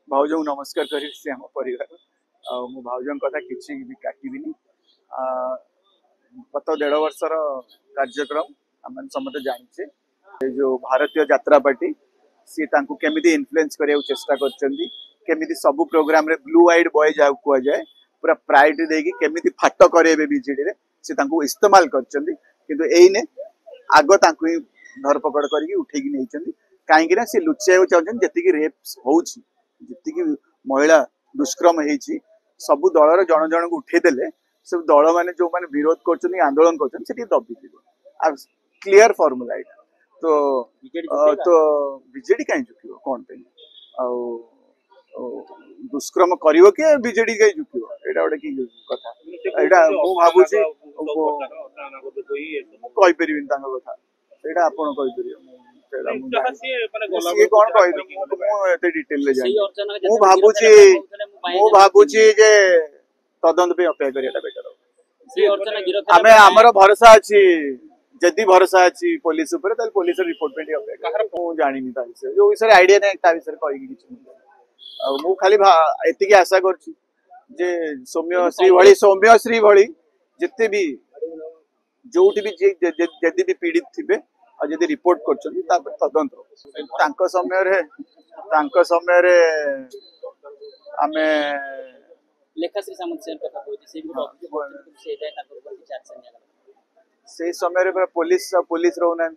भाउज नमस्कार करी आम परिवार मु भाउज कथा किसी भी काटबिनी गत 1.5 वर्षर कार्यक्रम आम समस्त जाने जो भारतीय यात्रा पार्टी सी केमी इन्फ्लुएंस करने चेष्टा करमी सब प्रोग्राम रे ब्लू आइड बॉय जहाँ कह जाए पूरा प्राइड देकी केमी फाट करे बीजेडी से इस्तेमाल करने आग ही धरपकड़ करके उठेकी नहीं कहीं सी लुचाइक चाहते जी रेप्स होची महिला दुष्कर्म होती सब दलर जन जन को उठेदेले सब दल मैंने जो मैंने विरोध कर आंदोलन कर दबी क्लीयर फॉर्मूला यहाँ तो बीजेडी कहीं झुक कौन दुष्कर्म कर बीजेडी कहीं झुक यहाँ गोटे कि कथा यहाँ मुझे कहीपरि कथा यहाँ आप डिटेल भावुची तदंत अपेक्षा करिया बेटर आमे आमर भरोसा अच्छी जदि भरोसा अच्छी पुलिस पुलिस रिपोर्ट पे अपेक्षा जानी जो विषय आईडिया नहीं विषय कह खाली एति आशा कर सौम्यश्री भली जिते भी जो भी पीड़ित थे और जब रिपोर्ट कर तदंत समय आमे लेखाश्री सामंत से समय पुलिस पुलिस रोना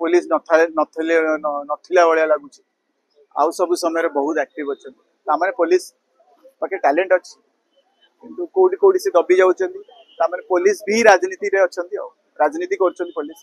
पुलिस नथिला भाया लगुच आउ सब समय बहुत एक्टिव अच्छा पुलिस पाखे टैलेंट अच्छी किंतु कोडी कोडी से दबी जाउछंती पुलिस भी राजनीति रे अच्छा राजनीति कर पुलिस।